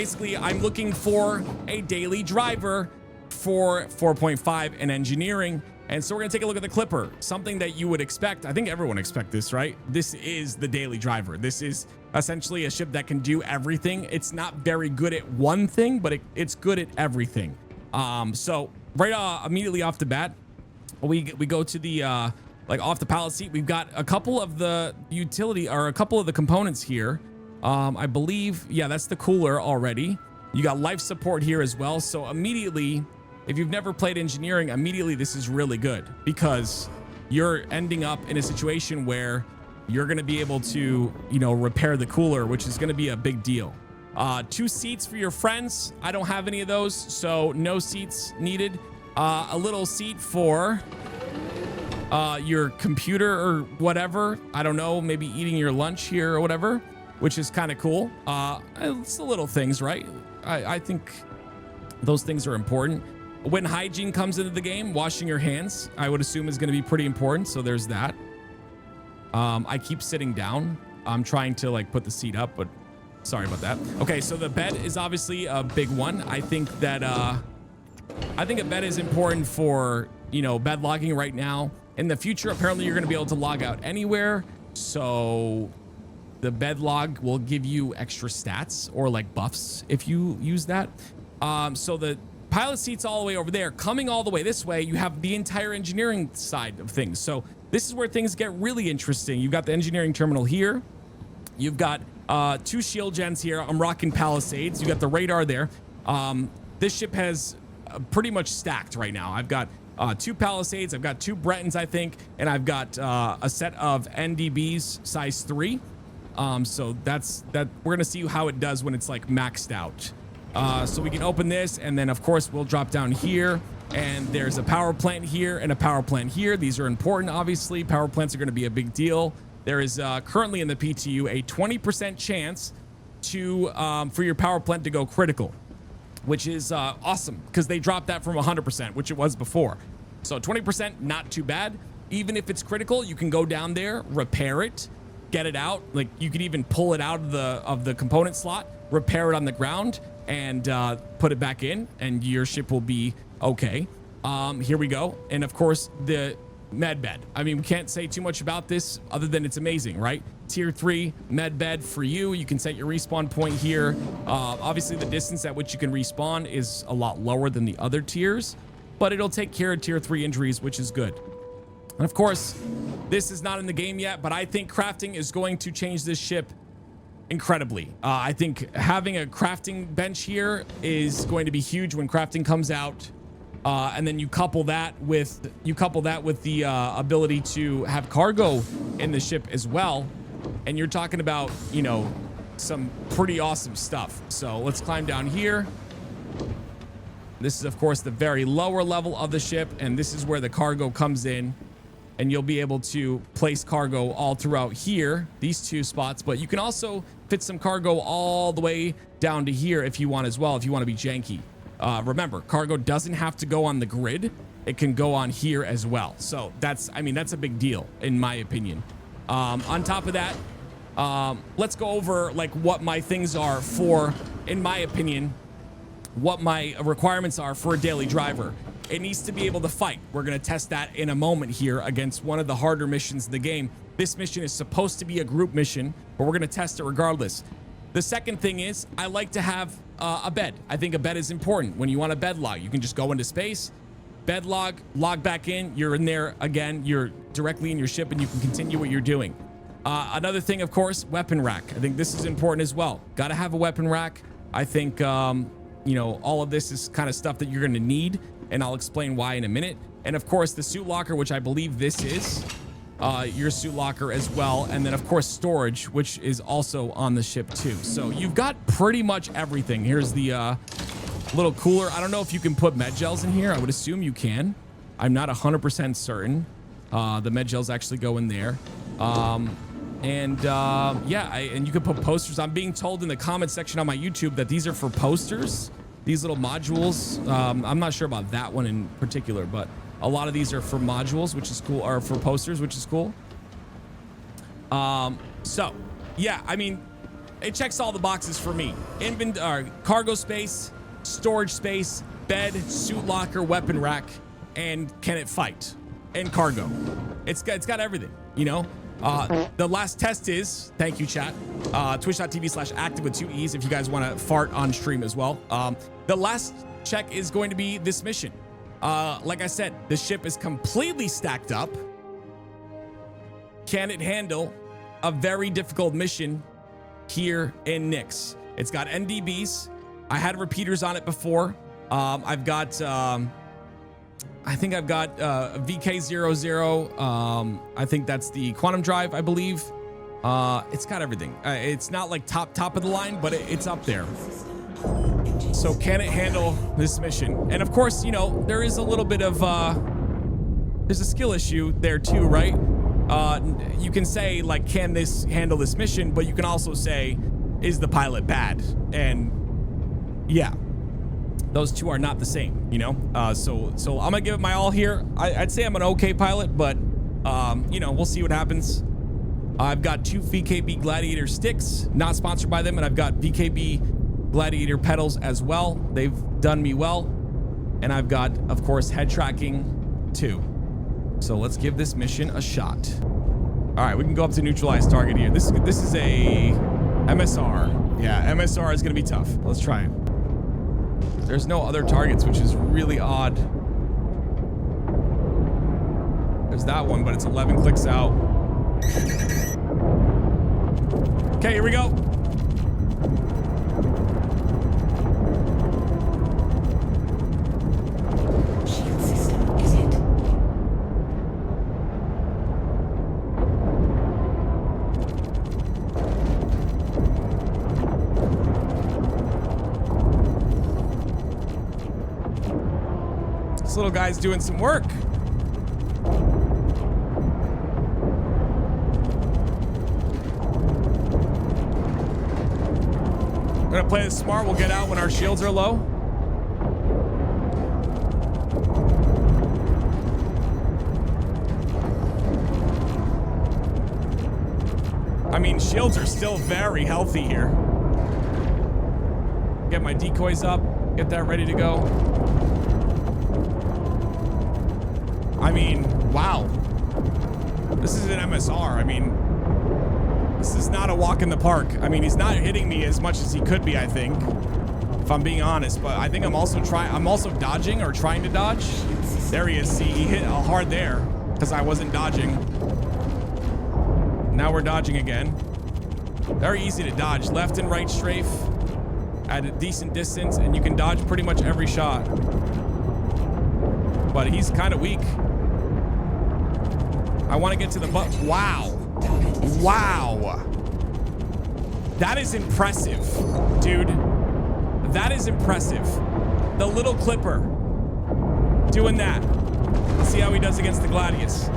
basically I'm looking for a daily driver for 4.5 in engineering. And so we're gonna take a look at the Clipper, something that you would expect. I think everyone expects this, right? This is the daily driver. This is essentially a ship that can do everything. It's not very good at one thing, but it's good at everything. So right immediately off the bat, we go to the like off the pallet seat. We've got a couple of the utility or a couple of the components here. I believe, yeah, that's the cooler already. You got life support here as well. So immediately, if you've never played engineering, immediately this is really good because you're ending up in a situation where you're going to be able to, you know, repair the cooler, which is going to be a big deal. 2 seats for your friends. I don't have any of those, so no seats needed. A little seat for your computer or whatever. I don't know, maybe eating your lunch here or whatever, which is kind of cool. It's the little things, right? I think those things are important. When hygiene comes into the game, washing your hands, I would assume is going to be pretty important. So there's that. I keep sitting down. I'm trying to like put the seat up, but sorry about that. Okay, so the bed is obviously a big one. I think that a bed is important for, you know, bed logging right now. In the future, apparently you're going to be able to log out anywhere. So the bed log will give you extra stats or like buffs if you use that. So the pilot seat's all the way over there. Coming all the way this way, you have the entire engineering side of things. So this is where things get really interesting. You've got the engineering terminal here. You've got 2 shield gens here. I'm rocking Palisades. You got the radar there. This ship has pretty much stacked right now. I've got 2 Palisades. I've got 2 Bretons, I think, and I've got a set of NDBs size 3. So that's that. We're gonna see how it does when it's like maxed out. So we can open this, and then of course we'll drop down here, and there's a power plant here and a power plant here. These are important, obviously. Power plants are going to be a big deal. There is currently in the PTU a 20% chance to for your power plant to go critical, which is awesome because they dropped that from 100%, which it was before. So 20%, not too bad. Even if it's critical, you can go down there, repair it, get it out. Like you could even pull it out of the component slot, repair it on the ground, and put it back in, and your ship will be okay. Here we go. And of course, the med bed. I mean, we can't say too much about this other than it's amazing, right? Tier 3 med bed for you. You can set your respawn point here. Obviously, the distance at which you can respawn is a lot lower than the other tiers, but it'll take care of tier 3 injuries, which is good. And of course, this is not in the game yet, but I think crafting is going to change this ship incredibly. I think having a crafting bench here is going to be huge when crafting comes out. And then you couple that with the ability to have cargo in the ship as well. And you're talking about, you know, some pretty awesome stuff. So let's climb down here. This is, of course, the very lower level of the ship, and this is where the cargo comes in. And you'll be able to place cargo all throughout here, these 2 spots, but you can also fit some cargo all the way down to here if you want as well, if you want to be janky. Remember, cargo doesn't have to go on the grid. It can go on here as well. So that's a big deal in my opinion. On top of that, let's go over like what my things are for, in my opinion, what my requirements are for a daily driver. It needs to be able to fight. We're going to test that in a moment here against one of the harder missions in the game. This mission is supposed to be a group mission, but we're going to test it regardless. The second thing is I like to have a bed. I think a bed is important. When you want a bed log, you can just go into space, bed log back in. You're in there again. You're directly in your ship, and you can continue what you're doing. Another thing, of course, weapon rack. I think this is important as well. Got to have a weapon rack. I think, you know, all of this is kind of stuff that you're going to need, and I'll explain why in a minute. And of course, the suit locker, which I believe this is your suit locker as well. And then of course, storage, which is also on the ship too. So you've got pretty much everything. Here's the little cooler. I don't know if you can put med gels in here. I would assume you can. I'm not 100% certain. The med gels actually go in there. Yeah, and you can put posters. I'm being told in the comment section on my YouTube that these are for posters. These little modules. I'm not sure about that one in particular, but a lot of these are for modules, which is cool, or for posters, which is cool. So yeah, I mean, it checks all the boxes for me. Cargo space, storage space, bed, suit locker, weapon rack, and can it fight? And cargo. It's got everything, you know? The last test is, thank you chat, twitch.tv/active with 2 E's if you guys want to fart on stream as well. The last check is going to be this mission. Like I said, the ship is completely stacked up. Can it handle a very difficult mission here in Nyx? It's got NDBs. I had repeaters on it before. I've got, I think I've got VK00. I think that's the quantum drive, I believe. It's got everything. It's not like top of the line, but it's up there. So can it handle this mission? And of course, you know, there is a little bit of, there's a skill issue there too, right? You can say like, can this handle this mission? But you can also say, is the pilot bad? And yeah, those two are not the same, you know? So I'm gonna give it my all here. I'd say I'm an okay pilot, but you know, we'll see what happens. I've got 2 VKB Gladiator sticks, not sponsored by them, and I've got VKB Gladiator pedals as well. They've done me well. And I've got, of course, head tracking too. So let's give this mission a shot. All right, we can go up to neutralize target here. This is a MSR. Yeah, MSR is gonna be tough. Let's try it. There's no other targets, which is really odd. There's that one, but it's 11 clicks out. Okay, here we go. Shield system is hit. This little guy's doing some work. We're gonna play this smart. We'll get out when our shields are low. I mean, shields are still very healthy here. Get my decoys up. Get that ready to go. I mean, wow. This is an MSR. I mean, this is not a walk in the park. I mean, he's not hitting me as much as he could be, I think, if I'm being honest. But I think I'm also dodging or trying to dodge. There he is. See, he hit hard there because I wasn't dodging. Now we're dodging again. Very easy to dodge. Left and right strafe at a decent distance, and you can dodge pretty much every shot. But he's kind of weak. I want to get to the butt. Wow. Wow. That is impressive, dude. That is impressive. The little clipper doing that. Let's see how he does against the Gladius.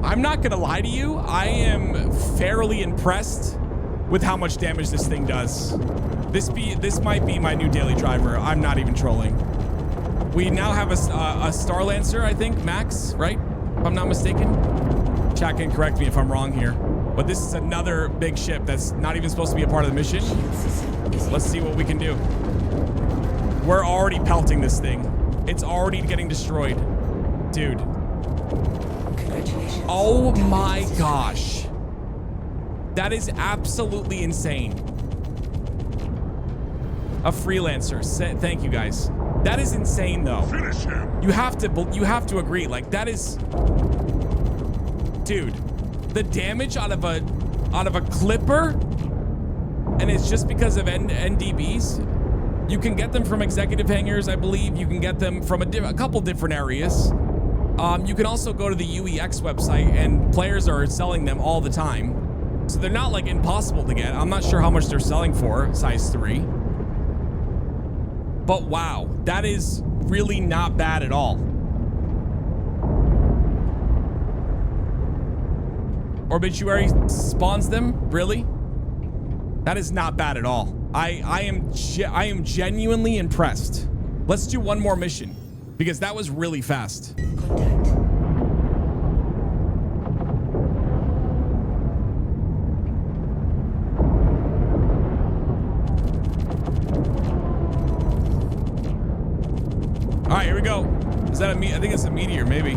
I'm not gonna lie to you, I am fairly impressed with how much damage this thing does. This might be my new daily driver. I'm not even trolling. We now have a Star Lancer, I think, Max, right? If I'm not mistaken. Chat can correct me if I'm wrong here. But this is another big ship that's not even supposed to be a part of the mission. Let's see what we can do. We're already pelting this thing. It's already getting destroyed. Dude. Oh my gosh. That is absolutely insane. A freelancer. Thank you guys. That is insane though. Finish him. You have to agree. Like that is, dude, the damage out of a clipper, and it's just because of NDBs. You can get them from executive hangars, I believe. You can get them from a couple different areas. You can also go to the UEX website, and players are selling them all the time. So they're not like impossible to get. I'm not sure how much they're selling for, size 3. But wow, that is really not bad at all. Obituary spawns them? Really? That is not bad at all. I am genuinely impressed. Let's do one more mission because that was really fast. Contact. All right, here we go. Is that a I think it's a meteor, maybe.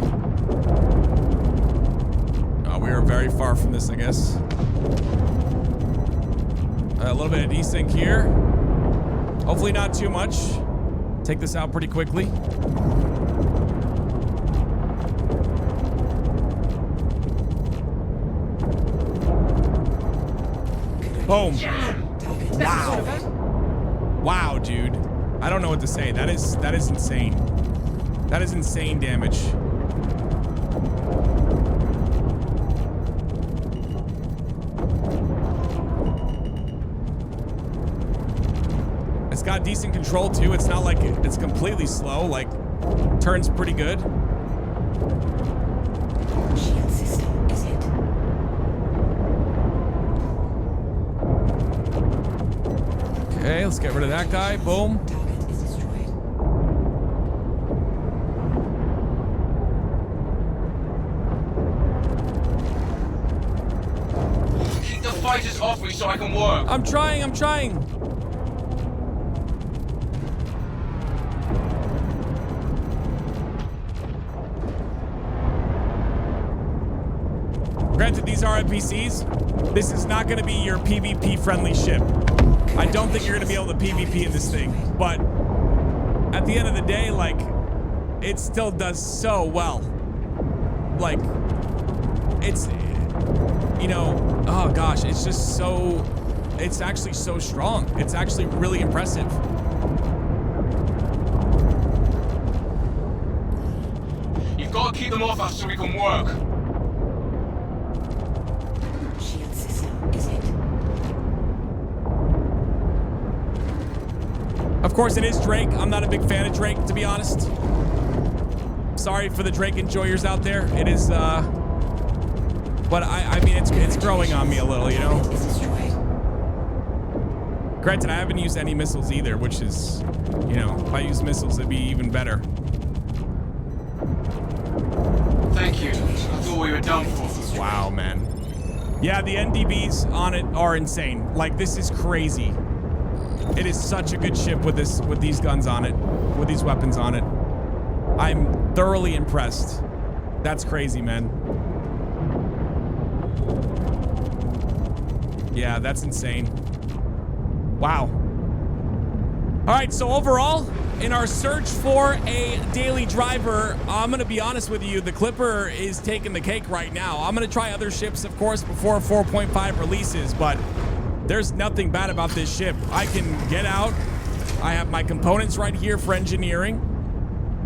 Oh, we are very far from this, I guess. A little bit of desync here. Hopefully not too much. Take this out pretty quickly. Boom. Wow. Wow, dude. I don't know what to say. That is insane. That is insane damage. It's got decent control too. It's not like it's completely slow. Like, turns pretty good. Shield system is hit. Okay, let's get rid of that guy. Boom. Target is destroyed. Keep the fighters off me so I can work. I'm trying. Granted, these are NPCs. This is not going to be your PvP friendly ship. I don't think you're going to be able to PvP in this thing, but at the end of the day, like, it still does so well. Like, it's, you know, oh gosh, it's just so, it's actually so strong. It's actually really impressive. You've got to keep them off us so we can work. Shield system is hit. Of course, it is Drake. I'm not a big fan of Drake, to be honest. Sorry for the Drake enjoyers out there. It is, but I mean, it's growing on me a little, you know? Target is destroyed. Granted, I haven't used any missiles either, which is, you know, if I use missiles, it'd be even better. Thank you. I thought we were done for. Wow, man. Yeah, the NDBs on it are insane. Like, this is crazy. It is such a good ship with these guns on it, with these weapons on it. I'm thoroughly impressed. That's crazy, man. Yeah, that's insane. Wow. All right, so overall, in our search for a daily driver, I'm going to be honest with you, the Clipper is taking the cake right now. I'm going to try other ships, of course, before 4.5 releases, but there's nothing bad about this ship. I can get out. I have my components right here for engineering.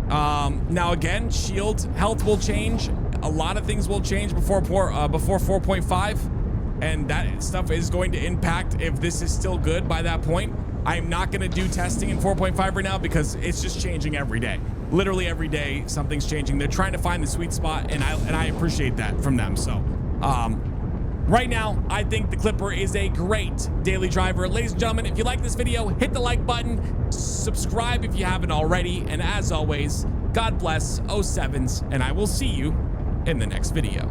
Now again, shield health will change. A lot of things will change before 4.5, and that stuff is going to impact if this is still good by that point. I'm not going to do testing in 4.5 right now because it's just changing every day. Literally every day, something's changing. They're trying to find the sweet spot, and I appreciate that from them. So, right now, I think the Clipper is a great daily driver. Ladies and gentlemen, if you like this video, hit the like button, subscribe if you haven't already, and as always, God bless 07s, and I will see you in the next video.